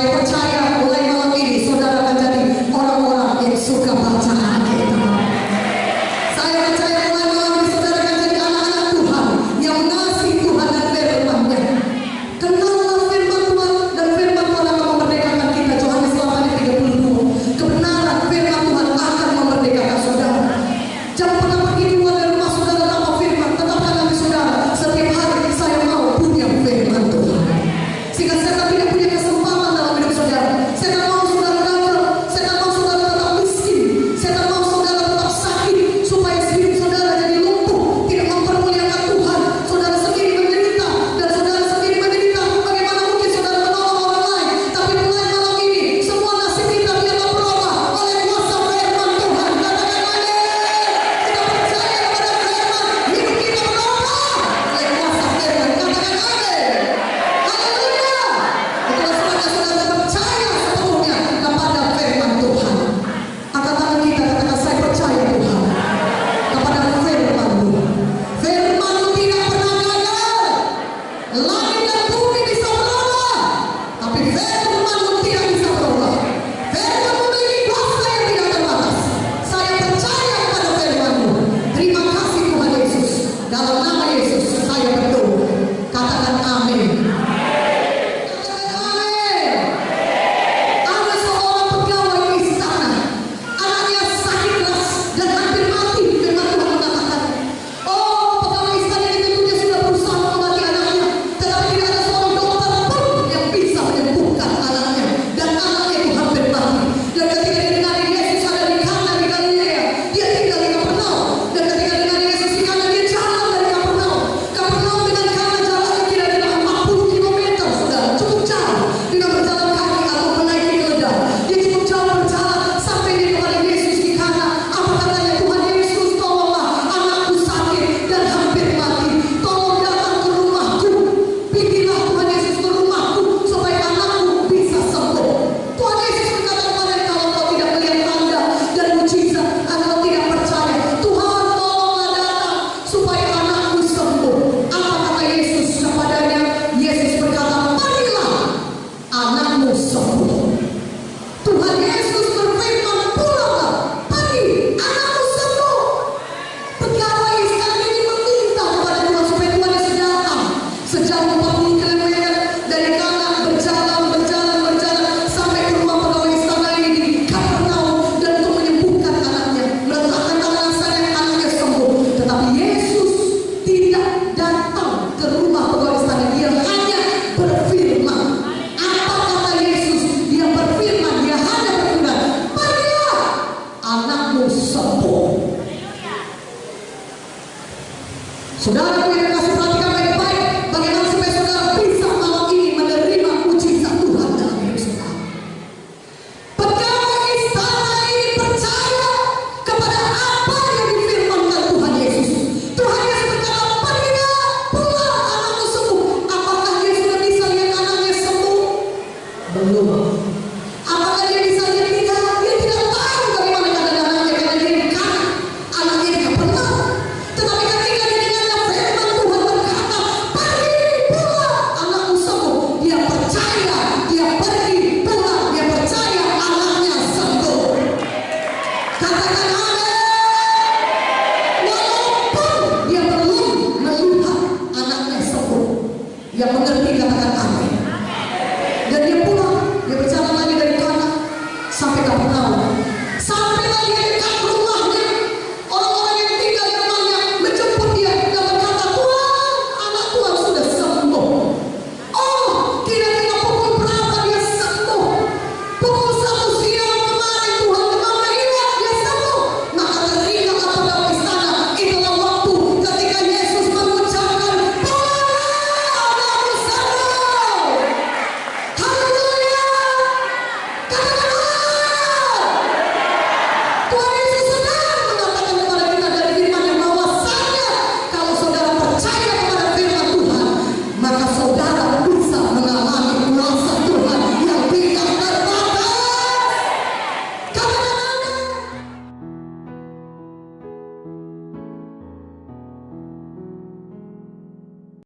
Saya percaya mulai malam ini saudara akan jadi orang-orang yang suka baca Alkitab. Saya percaya mulai malam ini saudara akan jadi anak-anak Tuhan yang mengasihi Tuhan dan firman-Nya. Kenallah firman Tuhan, dan firman Tuhan akan memerdekakan kita. Yohanes 8:32. Kebenaran firman Tuhan akan memerdekakan saudara. Jangan pernah pergi keluar dari rumah saudara tanpa firman. Tetapkan hati saudara, setiap hari saya mau punya firman Tuhan. Sehingga saya tidak punya kesempatan dalam hidup saudara. Saya tak mau saudara gagal. Saya tak mau saudara tetap miskin. Saya tak mau saudara tetap sakit. Supaya hidup saudara jadi lumpuh, tidak mempermuliakan Tuhan. Saudara sendiri menderita, dan saudara sendiri menderita. Bagaimana mungkin saudara menolong orang lain? Tapi mulai malam ini semua nasib kita biarlah berubah oleh kuasa firman Tuhan. Katakan amin. Kita percaya kepada firman, hidup kita berubah oleh kuasa firman. Katakan amin. Haleluya. Itulah sebabnya saudara percaya sepenuhnya kepada firman Tuhan. Angkat tangan kita, katakan saya percaya Tuhan kepada firman-Mu. Firman-Mu tidak pernah gagal. Langit dan bumi bisa berubah, tapi firman-Mu tidak bisa berubah. Firman memiliki kuasa yang tidak terbatas. Saya percaya kepada firman-Mu. Terima kasih Tuhan Yesus. Dalam nama Yesus saya berdoa. Katakan amin. Amin. Ada seorang pegawai di istana. Anaknya sakit keras dan hampir mati. Firman Tuhan mengatakan, oh, pegawai istana ini tentunya sudah berusaha mengobati anaknya, tetapi tidak ada seorang dokter pun yang bisa menyembuhkan anaknya. Dan anaknya itu hampir mati. Dan ketika dia dengar Yesus ada di Kana di Galilea, dia tinggal di Kapernaum. Dan ketika dengar Yesus di Kana, dia jalan dari Kapernaum. Kapernaum dengan Kana jaraknya kira-kira 40 kilometer, saudara. Cukup jauh dengan berjalan kaki atau menaiki keledai. Dia cukup jauh berjalan sampai dia kepada Yesus di Kana. Apa katanya? Tuhan Yesus, tolonglah, anakku sakit dan hampir mati. Tolong datang ke rumahku. Pergilah Tuhan Yesus ke rumahku supaya anakku bisa sembuh. Tuhan Yesus berkata kepadanya, kalau kau tidak melihat tanda dan mujizat, engkau tidak percaya. Tuhan, tolonglah datang supaya anakku sembuh. Apa kata Yesus kepadanya? Yesus berkata, pergilah, anakmu sembuh. Tuhan Yesus berfirman, pulanglah, pergi, anakmu sembuh. Pegawai istana ini meminta kepada Tuhan supaya Tuhan Yesus datang sejauh 40 kilometer dari Kana, berjalan sampai ke rumah pegawai istana ini di Kapernaum, dan untuk menyembuhkan anaknya, meletakkan tangan saya, anaknya sembuh. Tetapi Yesus tidak datang ke rumah pegawai istana. Dia hanya berfirman. Apa kata Yesus? Dia berfirman, dia hanya berfirman, pergilah, anakmu sembuh. Saudara yang kasih